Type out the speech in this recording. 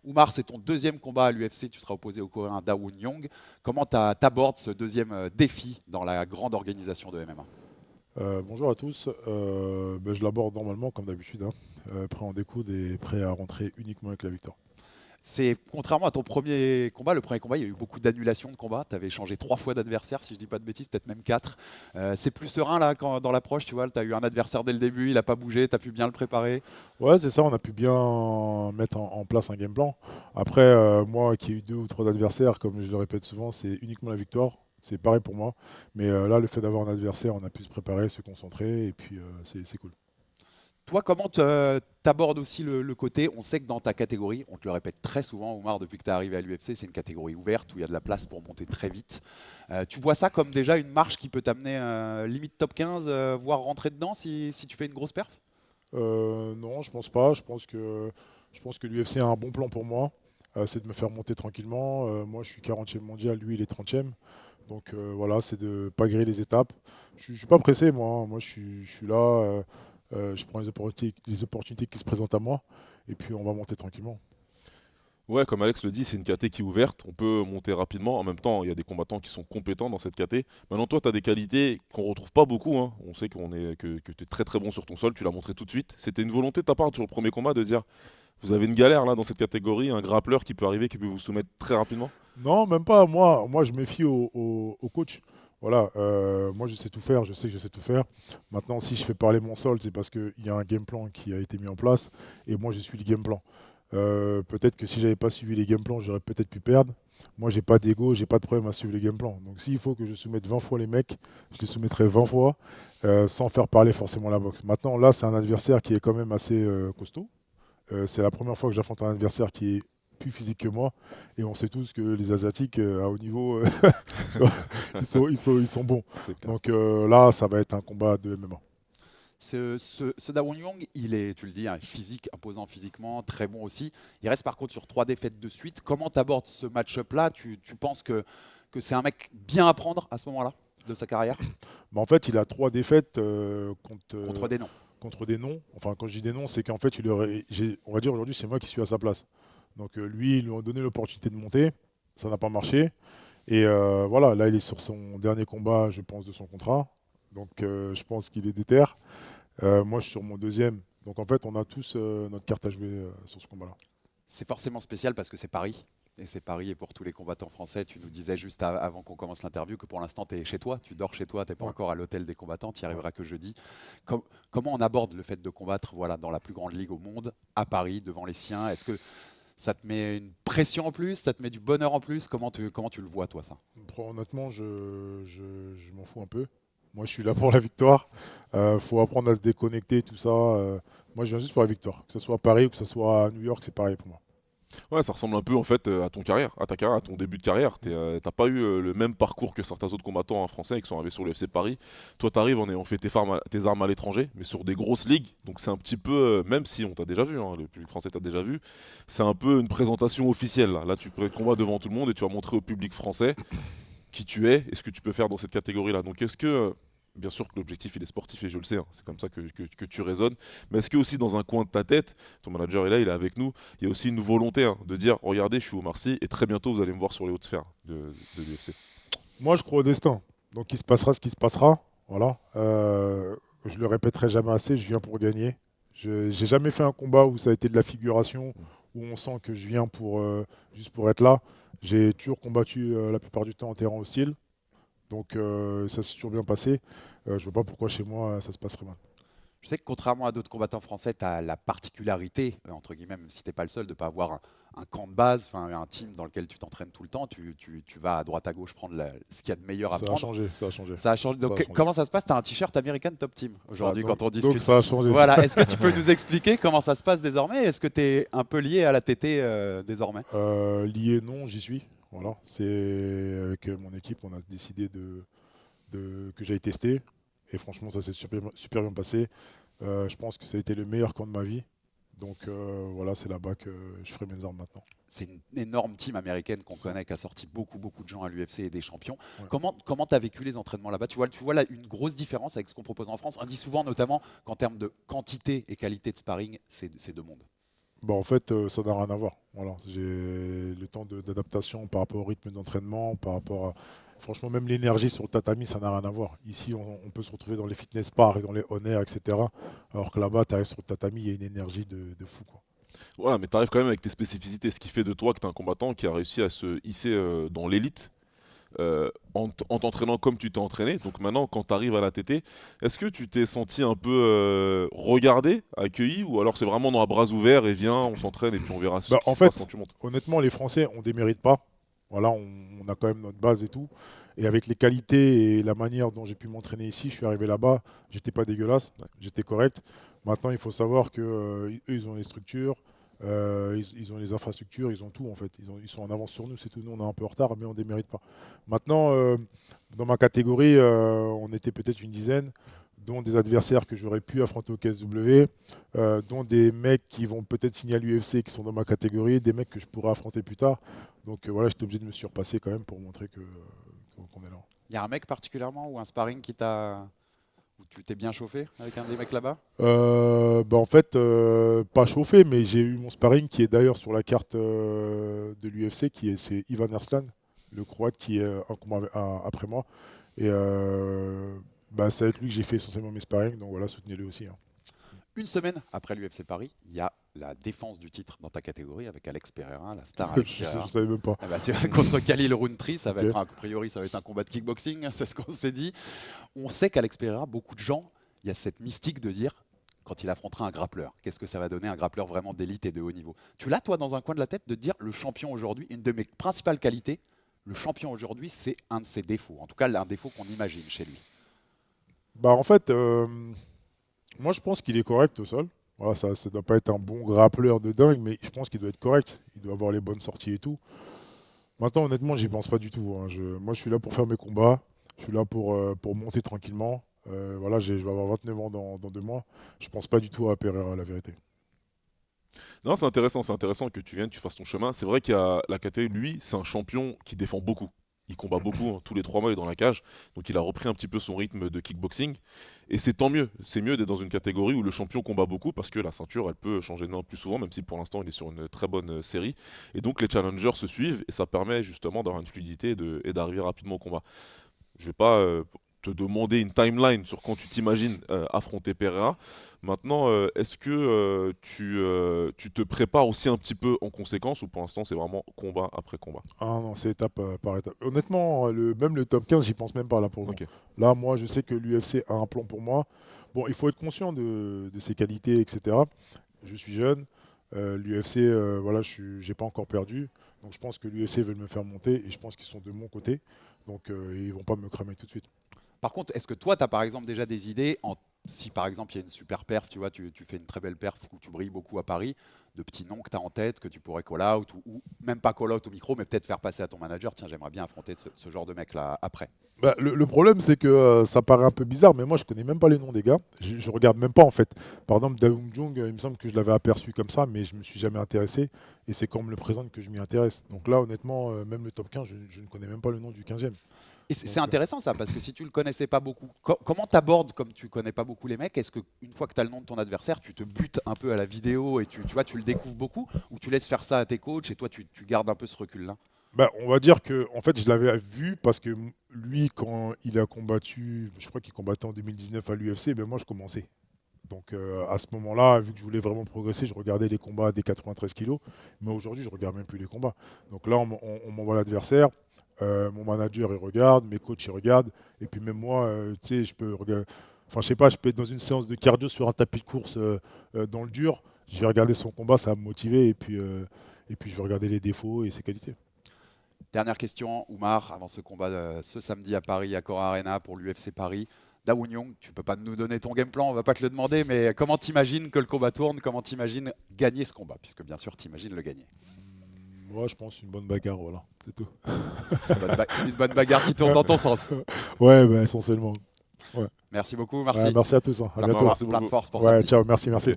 Oumar, c'est ton deuxième combat à l'UFC, tu seras opposé au Coréen Da-Woon Young. Comment tu abordes ce deuxième défi dans la grande organisation de MMA? Bonjour à tous. Je l'aborde normalement comme d'habitude, hein. Prêt en découdre et prêt à rentrer uniquement avec la victoire. C'est contrairement à ton premier combat, le premier combat, il y a eu beaucoup d'annulations de combats. Tu avais changé 3 fois d'adversaire, si je dis pas de bêtises, peut-être même 4. C'est plus serein là dans l'approche, tu vois. Tu as eu un adversaire dès le début, il n'a pas bougé, tu as pu bien le préparer. Ouais, c'est ça, on a pu bien mettre en place un game plan. Après, moi qui ai eu deux ou trois adversaires, comme je le répète souvent, c'est uniquement la victoire. C'est pareil pour moi. Mais là, le fait d'avoir un adversaire, on a pu se préparer, se concentrer, et puis c'est cool. Toi, comment tu abordes aussi le côté, on sait que dans ta catégorie, on te le répète très souvent, Oumar, depuis que tu es arrivé à l'UFC, c'est une catégorie ouverte où il y a de la place pour monter très vite. Tu vois ça comme déjà une marche qui peut t'amener limite top 15, voire rentrer dedans si tu fais une grosse perf? Non, je pense pas. Je pense que l'UFC a un bon plan pour moi. C'est de me faire monter tranquillement. Moi, je suis 40e mondial, lui, il est 30e. Donc voilà, c'est de ne pas griller les étapes. Je ne suis pas pressé, moi, hein. Moi, je suis là. Je prends les opportunités qui se présentent à moi. Et puis, on va monter tranquillement. Ouais, comme Alex le dit, c'est une KT qui est ouverte, on peut monter rapidement. En même temps, il y a des combattants qui sont compétents dans cette KT. Maintenant, toi, tu as des qualités qu'on retrouve pas beaucoup, hein. On sait que tu es très très bon sur ton sol, tu l'as montré tout de suite. C'était une volonté de ta part sur le premier combat de dire vous avez une galère là dans cette catégorie, un grappleur qui peut arriver, qui peut vous soumettre très rapidement. Non, même pas. Moi, je me fie au coach. Voilà, moi je sais tout faire, je sais que je sais tout faire. Maintenant, si je fais parler mon sol, c'est parce qu'il y a un game plan qui a été mis en place et moi je suis le game plan. Peut-être que si j'avais pas suivi les game plans, j'aurais peut-être pu perdre. Moi, j'ai pas d'ego, j'ai pas de problème à suivre les game plans. Donc, s'il faut que je soumette 20 fois les mecs, je les soumettrai 20 fois sans faire parler forcément la boxe. Maintenant, là, c'est un adversaire qui est quand même assez costaud. C'est la première fois que j'affronte un adversaire qui est plus physique que moi. Et on sait tous que les Asiatiques à haut niveau, ils sont bons. C'est clair. Donc là, ça va être un combat de MMA. Ce Da Won Young, il est, tu le dis, hein, physique, imposant physiquement, très bon aussi. Il reste par contre sur 3 défaites de suite. Comment tu abordes ce match-up-là? Tu penses que c'est un mec bien à prendre à ce moment-là de sa carrière Mais en fait, il a trois défaites contre des noms? contre des noms. Enfin, quand je dis des noms, c'est qu'en fait, on va dire aujourd'hui, c'est moi qui suis à sa place. Donc lui, ils lui ont donné l'opportunité de monter. Ça n'a pas marché. Et voilà, là, il est sur son dernier combat, je pense, de son contrat. Donc je pense qu'il est déter. Moi, je suis sur mon deuxième. Donc en fait, on a tous notre carte à jouer sur ce combat-là. C'est forcément spécial parce que c'est Paris. Et c'est Paris et pour tous les combattants français, tu nous disais juste avant qu'on commence l'interview que pour l'instant tu es chez toi, tu dors chez toi, tu n'es pas Ouais, encore à l'hôtel des combattants, tu n'y ouais. arriveras que jeudi. Comment on aborde le fait de combattre voilà, dans la plus grande ligue au monde, à Paris, devant les siens? Est-ce que ça te met une pression en plus, ça te met du bonheur en plus? Comment tu le vois toi ça? Honnêtement, je m'en fous un peu. Moi, je suis là pour la victoire. Faut apprendre à se déconnecter, tout ça. Moi, je viens juste pour la victoire. Que ce soit à Paris ou que ce soit à New York, c'est pareil pour moi. Ouais, ça ressemble un peu en fait à ton carrière, à ta carrière, à ton début de carrière. T'as pas eu le même parcours que certains autres combattants hein, français qui sont arrivés sur le FC Paris. Toi, t'arrives en ayant fait tes armes à l'étranger, mais sur des grosses ligues. Donc c'est un petit peu, même si on t'a déjà vu, hein, le public français t'a déjà vu, c'est un peu une présentation officielle. Là, tu peux combat devant tout le monde et tu vas montrer au public français qui tu es et ce que tu peux faire dans cette catégorie-là. Donc est-ce que bien sûr que l'objectif il est sportif et je le sais, hein, c'est comme ça que tu raisonnes. Mais est-ce que aussi dans un coin de ta tête, ton manager est là, il est avec nous, il y a aussi une volonté hein, de dire regardez, je suis au Marcy et très bientôt vous allez me voir sur les hautes sphères de l'UFC. Moi, je crois au destin. Donc, il se passera ce qui se passera. Voilà. Je le répéterai jamais assez. Je viens pour gagner. Je J'ai jamais fait un combat où ça a été de la figuration, où on sent que je viens pour juste pour être là. J'ai toujours combattu la plupart du temps en terrain hostile. Donc, ça s'est toujours bien passé. Je vois pas pourquoi chez moi ça se passerait mal. Je sais que contrairement à d'autres combattants français, tu as la particularité, entre guillemets, même si tu n'es pas le seul, de ne pas avoir un camp de base, un team dans lequel tu t'entraînes tout le temps. Tu vas à droite à gauche prendre ce qu'il y a de meilleur à Ça a prendre. changé, ça a changé, Ça a changé. ça a Donc, changé. comment ça se passe? Tu as un t-shirt American Top Team aujourd'hui Donc, quand on donc discute. ça a changé. Voilà. Est-ce que tu peux nous expliquer comment ça se passe désormais? Est-ce que tu es un peu lié à la TT désormais? Lié, non, j'y suis. Voilà. C'est avec mon équipe, on a décidé que j'aille tester. Et franchement, ça s'est super, super bien passé. Je pense que ça a été le meilleur camp de ma vie. Donc voilà, c'est là-bas que je ferai mes armes maintenant. C'est une énorme team américaine qu'on Ça. connaît, qui a sorti beaucoup, beaucoup de gens à l'UFC et des champions. Ouais. Comment tu as vécu les entraînements là-bas? Tu vois là, une grosse différence avec ce qu'on propose en France. On dit souvent, notamment, qu'en termes de quantité et qualité de sparring, c'est deux mondes. Bah, en fait, ça n'a rien à voir. Voilà. J'ai le temps d'adaptation par rapport au rythme d'entraînement, par rapport à. Franchement, même l'énergie sur le tatami, ça n'a rien à voir. Ici, on peut se retrouver dans les fitness parks, dans les on air, etc. Alors que là-bas, tu arrives sur le tatami, il y a une énergie de fou, quoi. Voilà, mais tu arrives quand même avec tes spécificités, ce qui fait de toi que tu es un combattant qui a réussi à se hisser dans l'élite en t'entraînant comme tu t'es entraîné. Donc maintenant, quand tu arrives à la TT, est-ce que tu t'es senti un peu regardé, accueilli, ou alors c'est vraiment dans à bras ouverts et viens, on s'entraîne et puis on verra ce Bah, qui en se passe fait, quand tu montes? honnêtement, les Français, on démérite pas. Voilà, on a quand même notre base et tout. Et avec les qualités et la manière dont j'ai pu m'entraîner ici, je suis arrivé là-bas, j'étais pas dégueulasse, Ouais. j'étais correct. Maintenant, il faut savoir que eux, ils ont les structures, ils ont les infrastructures, ils ont tout en fait. Ils sont en avance sur nous, c'est tout. Nous, on est un peu en retard, mais on démérite pas. Maintenant, dans ma catégorie, on était peut-être une dizaine, dont des adversaires que j'aurais pu affronter au KSW, dont des mecs qui vont peut-être signer à l'UFC qui sont dans ma catégorie, des mecs que je pourrais affronter plus tard. Donc voilà, j'étais obligé de me surpasser quand même pour montrer qu'on est là. Il y a un mec particulièrement ou un sparring où tu t'es bien chauffé avec un des mecs là-bas? Bah en fait, pas chauffé, mais j'ai eu mon sparring qui est d'ailleurs sur la carte de l'UFC, c'est Ivan Erslan, le Croate qui est un combat après moi. Et bah, c'est avec lui que j'ai fait essentiellement mes sparring, donc voilà, soutenez-le aussi, hein. Une semaine après l'UFC Paris, il y a la défense du titre dans ta catégorie avec Alex Pereira, la star Alex Je Pereira. savais même pas. Ah bah, tu vois, contre Khalil Rountree, ça va Ok. être a priori ça va être un combat de kickboxing, c'est ce qu'on s'est dit. On sait qu'Alex Pereira, beaucoup de gens, il y a cette mystique de dire quand il affrontera un grappleur, qu'est-ce que ça va donner un grappleur vraiment d'élite et de haut niveau. Tu l'as toi dans un coin de la tête de dire le champion aujourd'hui, une de mes principales qualités, le champion aujourd'hui, c'est un de ses défauts, en tout cas l'un défaut qu'on imagine chez lui. Bah en fait, moi je pense qu'il est correct au sol. Voilà, ça ne doit pas être un bon grappleur de dingue, mais je pense qu'il doit être correct. Il doit avoir les bonnes sorties et tout. Maintenant, honnêtement, j'y pense pas du tout, hein. Moi, je suis là pour faire mes combats. Je suis là pour monter tranquillement. Voilà, je vais avoir 29 ans dans 2 mois. Je pense pas du tout à Pereira, la vérité. Non, c'est intéressant que tu viennes, tu fasses ton chemin. C'est vrai qu'il y a la catégorie, lui, c'est un champion qui défend beaucoup. Il combat beaucoup, hein. Tous les 3 mois, il est dans la cage. Donc il a repris un petit peu son rythme de kickboxing. Et c'est tant mieux. C'est mieux d'être dans une catégorie où le champion combat beaucoup parce que la ceinture, elle peut changer de main plus souvent, même si pour l'instant, il est sur une très bonne série. Et donc les challengers se suivent et ça permet justement d'avoir une fluidité et d'arriver rapidement au combat. Je vais pas te demander une timeline sur quand tu t'imagines affronter Pereira. Maintenant, est-ce que tu te prépares aussi un petit peu en conséquence ou pour l'instant c'est vraiment combat après combat? Ah non, c'est étape par étape. Honnêtement, même le top 15, j'y pense même pas là pour le moment. Ok. Là, moi, je sais que l'UFC a un plan pour moi. Bon, il faut être conscient de ses qualités, etc. Je suis jeune. L'UFC, voilà, j'ai pas encore perdu. Donc je pense que l'UFC veut me faire monter et je pense qu'ils sont de mon côté. Donc ils vont pas me cramer tout de suite. Par contre, est-ce que toi, tu as par exemple déjà des idées si par exemple il y a une super perf, tu vois, tu fais une très belle perf où tu brilles beaucoup à Paris, de petits noms que tu as en tête, que tu pourrais call out ou même pas call out au micro, mais peut-être faire passer à ton manager, tiens, j'aimerais bien affronter ce genre de mec-là après. Bah, le problème, c'est que ça paraît un peu bizarre, mais moi, je connais même pas les noms des gars. Je regarde même pas, en fait. Par exemple, Daum Jung, il me semble que je l'avais aperçu comme ça, mais je me suis jamais intéressé. Et c'est quand on me le présente que je m'y intéresse. Donc là, honnêtement, même le top 15, je ne connais même pas le nom du 15e. Et c'est Donc, intéressant ça, parce que si tu le connaissais pas beaucoup, comment t'abordes comme tu connais pas beaucoup les mecs? Est-ce qu'une fois que tu as le nom de ton adversaire, tu te butes un peu à la vidéo et tu vois, tu le découvres beaucoup, ou tu laisses faire ça à tes coachs et toi tu gardes un peu ce recul-là? bah, on va dire que, en fait, je l'avais vu parce que lui, quand il a combattu, je crois qu'il combattait en 2019 à l'UFC, ben moi, je commençais. Donc à ce moment-là, vu que je voulais vraiment progresser, je regardais les combats des 93 kilos. Mais aujourd'hui, je regarde même plus les combats. Donc là, on m'envoie l'adversaire. Mon manager, il regarde. Mes coachs, ils regardent. Et puis même moi, tu sais, je peux regarder. Enfin, je sais pas, je peux être dans une séance de cardio sur un tapis de course dans le dur. Je vais regarder son combat, ça va me motiver. Et puis je vais regarder les défauts et ses qualités. Dernière question, Oumar, avant ce combat ce samedi à Paris, à Cora Arena pour l'UFC Paris. Dawoon Young, tu peux pas nous donner ton game plan, on va pas te le demander, mais comment t'imagines que le combat tourne? Comment t'imagines gagner ce combat? Puisque bien sûr, t'imagines le gagner. Moi, je pense une bonne bagarre, voilà, c'est tout. Une bonne bagarre qui tourne dans ton sens. Ouais, bah, essentiellement. Ouais. Merci beaucoup, Ouais, merci. merci à tous, hein. À Plein de bientôt. plein de force pour Ouais, samedi. ciao, merci, merci.